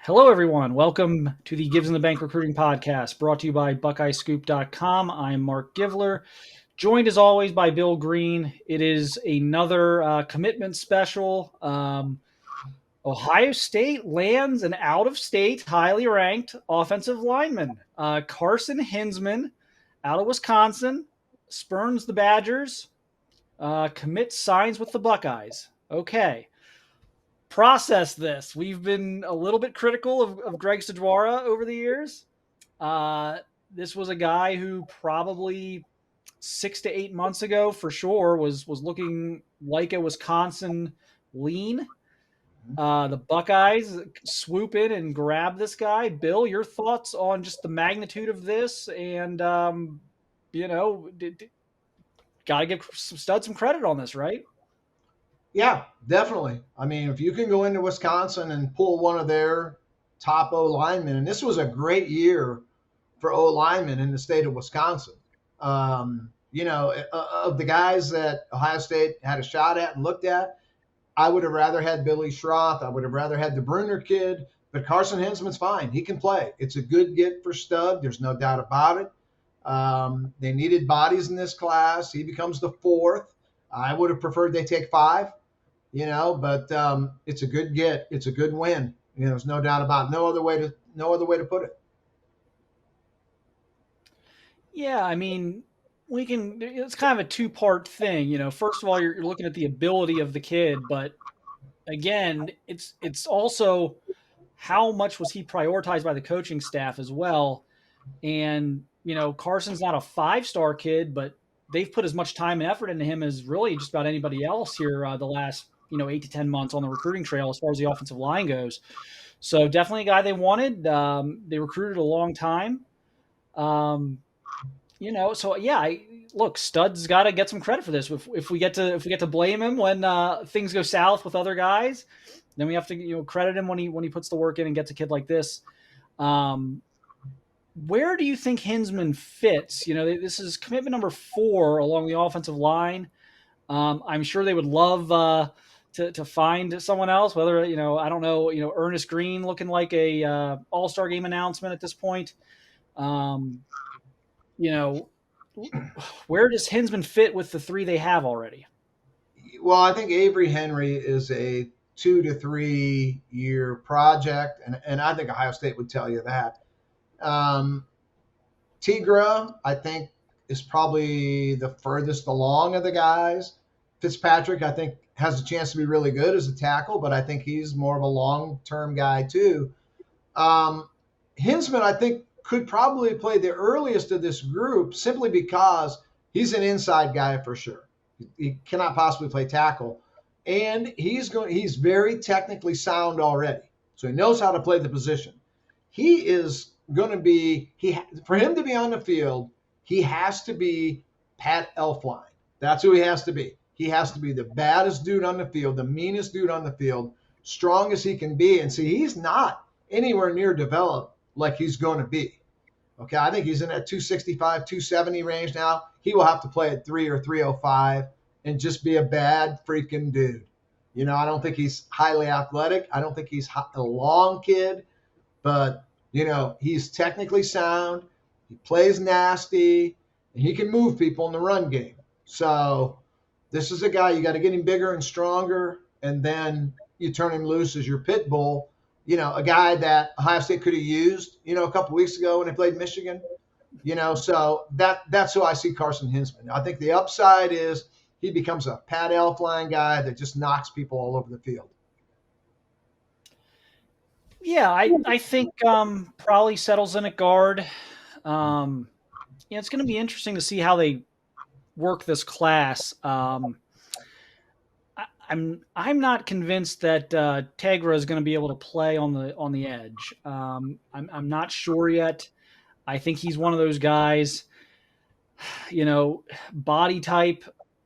Hello, everyone. Welcome to the Gives in the Bank Recruiting Podcast, brought to you by BuckeyeScoop.com. I'm Mark Givler, joined as always by Bill Green. It is another commitment special. Ohio State lands an out-of-state, highly ranked offensive lineman. Carson Hinzman, out of Wisconsin, spurns the Badgers, commits signs with the Buckeyes. Okay. Process this. We've been a little bit critical of Greg Sedwara over the years. This was a guy who probably 6 to 8 months ago, for sure, was looking like a Wisconsin lean. The Buckeyes swoop in and grab this guy. Bill, your thoughts on just the magnitude of this, and got to give Stud some credit on this, right? Yeah, definitely. I mean, if you can go into Wisconsin and pull one of their top O linemen, and this was a great year for O linemen in the state of Wisconsin. Of the guys that Ohio State had a shot at and looked at, I would have rather had Billy Schroth. I would have rather had the Bruner kid, but Carson Hinzman's fine. He can play. It's a good get for Stud. There's no doubt about it. They needed bodies in this class. He becomes the fourth. I would have preferred they take five, but it's a good get. It's a good win. There's no doubt about it. No other way to put it. Yeah, I mean, it's kind of a two-part thing. First of all, you're looking at the ability of the kid, but again, it's also how much was he prioritized by the coaching staff as well. And, Carson's not a five-star kid, but they've put as much time and effort into him as really just about anybody else here the last, 8 to 10 months on the recruiting trail as far as the offensive line goes. So definitely a guy they wanted. They recruited a long time. Look, Stud's got to get some credit for this. If we get to blame him when things go south with other guys, then we have to credit him when he puts the work in and gets a kid like this. Where do you think Hinzman fits? This is commitment number 4 along the offensive line. I'm sure they would love to find someone else. Whether I don't know. Ernest Green looking like a All-Star game announcement at this point. Where does Hinzman fit with the 3 they have already? Well, I think Avery Henry is a 2 to 3 year project, and I think Ohio State would tell you that. Tigra, I think, is probably the furthest along of the guys. Fitzpatrick, I think, has a chance to be really good as a tackle, but I think he's more of a long-term guy too. Hinzman, I think, could probably play the earliest of this group simply because he's an inside guy for sure. He cannot possibly play tackle. And he's very technically sound already. So he knows how to play the position. He is going to be, for him to be on the field, he has to be Pat Elflein. That's who he has to be. He has to be the baddest dude on the field, the meanest dude on the field, strong as he can be. And see, he's not anywhere near developed like he's going to be. Okay, I think he's in that 265, 270 range now. He will have to play at 3 or 305 and just be a bad freaking dude. I don't think he's highly athletic. I don't think he's a long kid, but, he's technically sound. He plays nasty, and he can move people in the run game. So this is a guy, you got to get him bigger and stronger, and then you turn him loose as your pit bull. A guy that Ohio State could have used, a couple weeks ago when they played Michigan, so that's who I see Carson Hinzman. I think the upside is he becomes a Pat Elflein guy that just knocks people all over the field. Yeah, I think probably settles in at guard. It's going to be interesting to see how they work this class. I'm not convinced that Tegra is going to be able to play on the edge. I'm not sure yet. I think he's one of those guys. Body type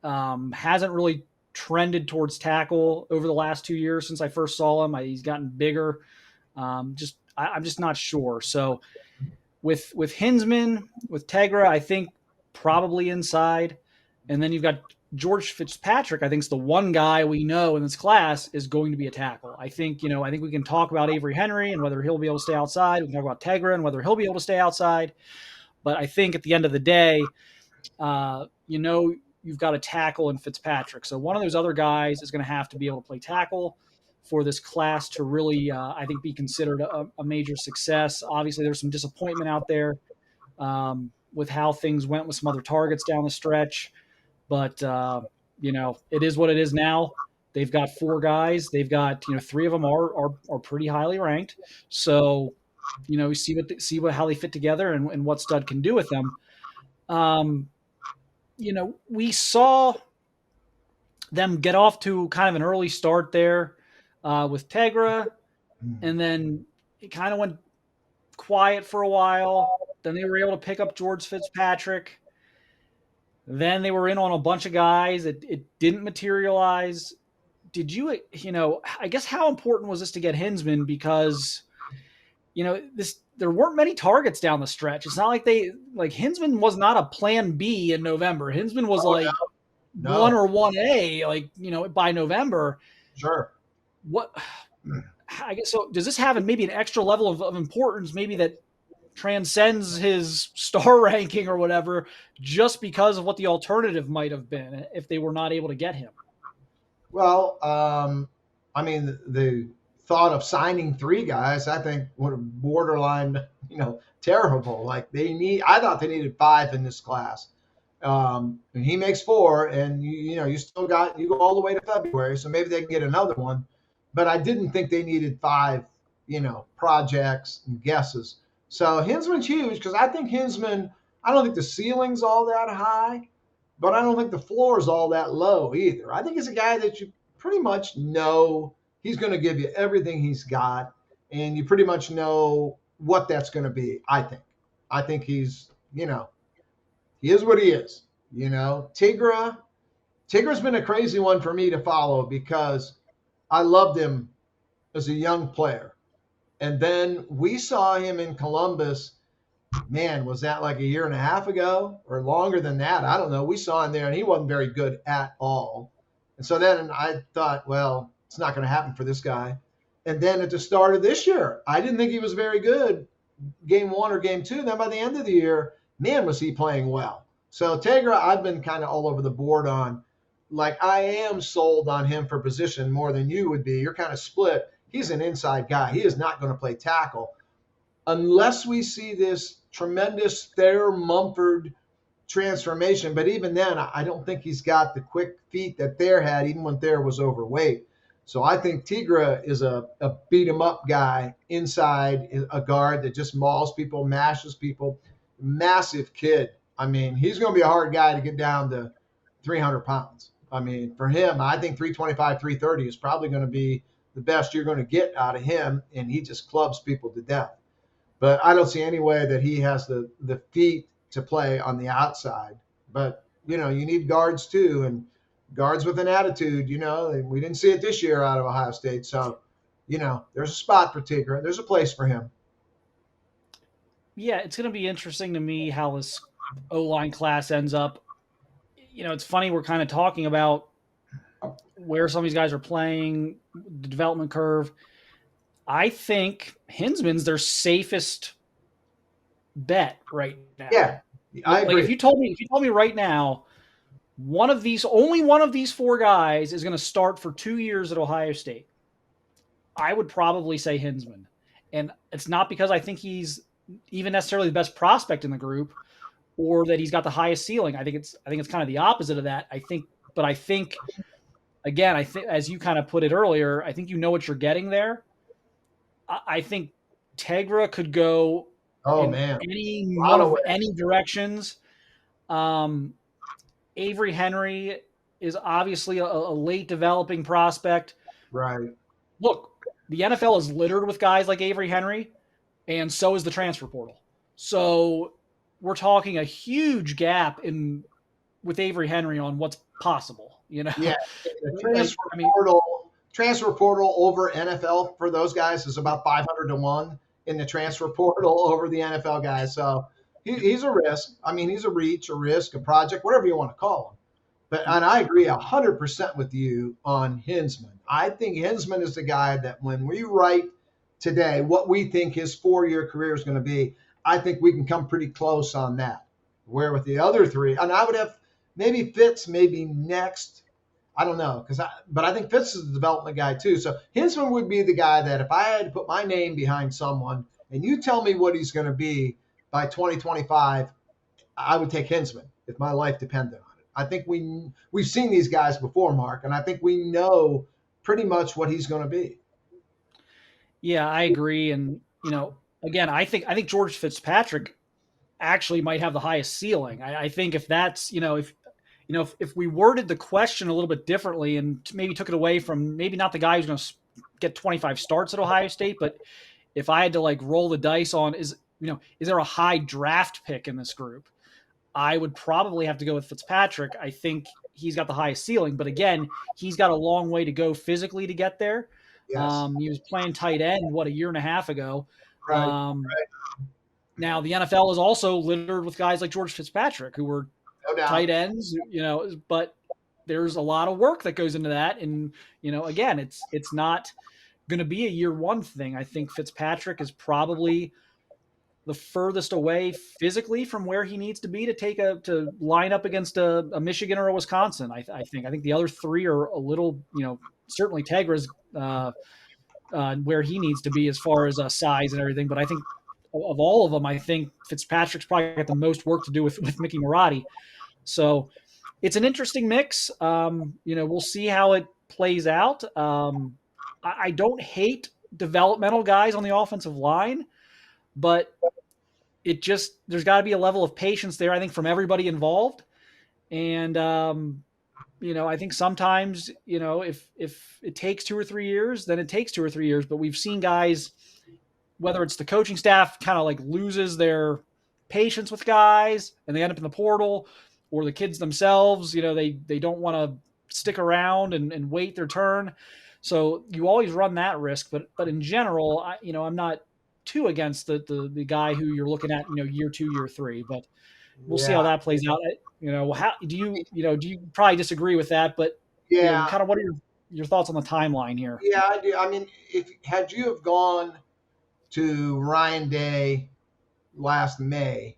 hasn't really trended towards tackle over the last 2 years since I first saw him. He's gotten bigger. I'm just not sure. So with Hinzman, with Tegra, I think probably inside. And then you've got George Fitzpatrick. I think is the one guy we know in this class is going to be a tackle. I think we can talk about Avery Henry and whether he'll be able to stay outside. We can talk about Tegra and whether he'll be able to stay outside. But I think at the end of the day, you've got a tackle in Fitzpatrick. So one of those other guys is going to have to be able to play tackle for this class to really, I think, be considered a major success. Obviously, there's some disappointment out there with how things went with some other targets down the stretch. But, it is what it is now. They've got 4 guys. They've got, 3 of them are pretty highly ranked. So, see how they fit together and what Stud can do with them. We saw them get off to kind of an early start there with Tegra, and then it kind of went quiet for a while. Then they were able to pick up George Fitzpatrick. Then they were in on a bunch of guys. It didn't materialize. Did you, I guess how important was this to get Hinzman? Because, there weren't many targets down the stretch. It's not like Hinzman was not a plan B in November. Hinzman was 1 or 1A, by November. Sure. What, I guess, so does this have maybe an extra level of importance, maybe that transcends his star ranking or whatever, just because of what the alternative might have been if they were not able to get him? Well, the thought of signing 3 guys, I think, would have borderline, terrible. I thought they needed 5 in this class. And he makes 4, and you still you go all the way to February, so maybe they can get another one. But I didn't think they needed 5, projects and guesses. So Hinzman's huge because I think I don't think the ceiling's all that high, but I don't think the floor is all that low either. I think he's a guy that you pretty much know he's going to give you everything he's got, and you pretty much know what that's going to be, I think he's, he is what he is. Tigra's been a crazy one for me to follow because I loved him as a young player. And then we saw him in Columbus. Man, was that like a year and a half ago or longer than that? I don't know. We saw him there, and he wasn't very good at all. And so then I thought, well, it's not going to happen for this guy. And then at the start of this year, I didn't think he was very good game 1 or game 2. Then by the end of the year, man, was he playing well. So Tegra, I've been kind of all over the board on. I am sold on him for position more than you would be. You're kind of split. He's an inside guy. He is not going to play tackle unless we see this tremendous Thayer Mumford transformation. But even then, I don't think he's got the quick feet that Thayer had, even when Thayer was overweight. So I think Tigra is a beat-em-up guy inside, a guard that just mauls people, mashes people. Massive kid. He's going to be a hard guy to get down to 300 pounds. For him, I think 325, 330 is probably going to be the best you're going to get out of him, and he just clubs people to death. But I don't see any way that he has the feet to play on the outside. But, you need guards too, and guards with an attitude, we didn't see it this year out of Ohio State. So, there's a spot for Tigra. There's a place for him. Yeah, it's going to be interesting to me how this O-line class ends up. It's funny we're kind of talking about where some of these guys are playing, the development curve. I think Hinzman's their safest bet right now. Yeah, I agree. If you told me right now, only one of these 4 guys is going to start for 2 years at Ohio State, I would probably say Hinzman. And it's not because I think he's even necessarily the best prospect in the group or that he's got the highest ceiling. I think it's kind of the opposite of that. I think, again, as you kind of put it earlier, I think you know what you're getting there. I think Tegra could go any directions. Avery Henry is obviously a late developing prospect. Right. Look, the NFL is littered with guys like Avery Henry, and so is the transfer portal. So we're talking a huge gap with Avery Henry on what's possible. Yeah, the transfer portal over NFL for those guys is about 500 to 1 in the transfer portal over the NFL guys. So he's a risk. He's a reach, a risk, a project, whatever you want to call And I agree 100% with you on Hinzman. I think Hinzman is the guy that when we write today what we think his 4-year career is going to be, I think we can come pretty close on that. Where with the other three, and I would have maybe Fitz maybe next. I don't know but I think Fitz is the development guy too. So Hinzman would be the guy that if I had to put my name behind someone and you tell me what he's going to be by 2025, I would take Hinzman if my life depended on it. I think we've seen these guys before, Mark, and I think we know pretty much what he's going to be. Yeah, I agree. And again, I think George Fitzpatrick actually might have the highest ceiling. I think if that's if we worded the question a little bit differently and maybe took it away from maybe not the guy who's going to get 25 starts at Ohio State, but if I had to like roll the dice on is there a high draft pick in this group? I would probably have to go with Fitzpatrick. I think he's got the highest ceiling, but again, he's got a long way to go physically to get there. Yes. He was playing tight end, a year and a half ago. Right. Now the NFL is also littered with guys like George Fitzpatrick who were No doubt. tight ends, but there's a lot of work that goes into that. And, again, it's not going to be a year one thing. I think Fitzpatrick is probably the furthest away physically from where he needs to be to line up against a Michigan or a Wisconsin. I think the other three are a little, certainly Tegra's where he needs to be as far as size and everything. But I think of all of them, I think Fitzpatrick's probably got the most work to do with Mickey Marotti. So it's an interesting mix. We'll see how it plays out. I don't hate developmental guys on the offensive line, but there's got to be a level of patience there, I think, from everybody involved. And, I think sometimes, if it takes 2 or 3 years, then it takes 2 or 3 years. But we've seen guys, whether it's the coaching staff kind of like loses their patience with guys and they end up in the portal, or the kids themselves, they don't want to stick around and wait their turn. So you always run that risk. But in general, I'm not too against the guy who you're looking at, year 2, year 3, but we'll see how that plays out. How do you probably disagree with that, but kind of what are your thoughts on the timeline here? Yeah, I do. I mean, had you have gone to Ryan Day last May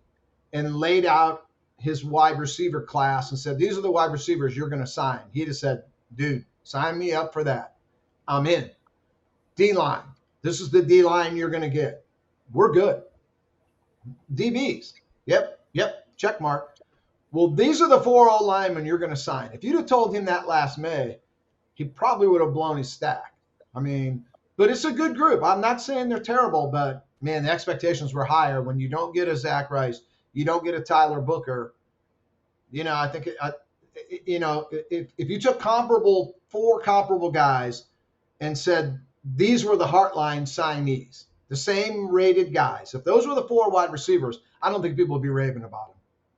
and laid out his wide receiver class and said, these are the wide receivers you're going to sign, he'd have said, dude, sign me up for that. I'm in. D-line. This is the D-line you're going to get. We're good. DBs. Yep. Check mark. Well, these are the 4 O-linemen you're going to sign. If you'd have told him that last May, he probably would have blown his stack. I mean, but it's a good group. I'm not saying they're terrible, but, man, the expectations were higher when you don't get a Zach Rice. You don't get a Tyler Booker. I think, if you took 4 comparable guys and said these were the Heartline signees, the same rated guys, if those were the 4 wide receivers, I don't think people would be raving about them.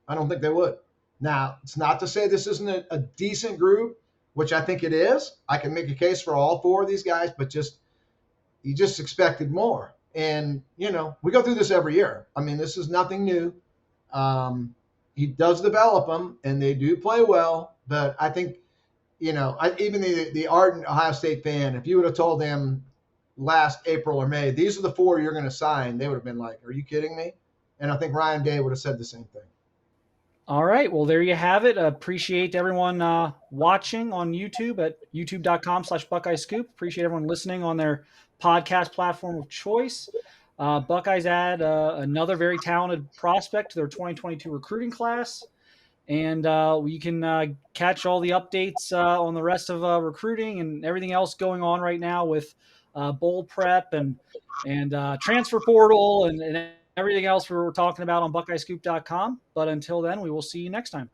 I don't think they would. Now, it's not to say this isn't a decent group, which I think it is. I can make a case for all 4 of these guys, but you just expected more. And, we go through this every year. I mean, this is nothing new. He does develop them, and they do play well. But I think, even the ardent Ohio State fan, if you would have told them last April or May, these are the 4 you're going to sign, they would have been like, are you kidding me? And I think Ryan Day would have said the same thing. All right. Well, there you have it. Appreciate everyone watching on YouTube at youtube.com/Buckeye Scoop. Appreciate everyone listening on their podcast platform of choice. Buckeyes add another very talented prospect to their 2022 recruiting class. And we can catch all the updates on the rest of recruiting and everything else going on right now with bowl prep and transfer portal and everything else we're talking about on BuckeyeScoop.com. But until then, we will see you next time.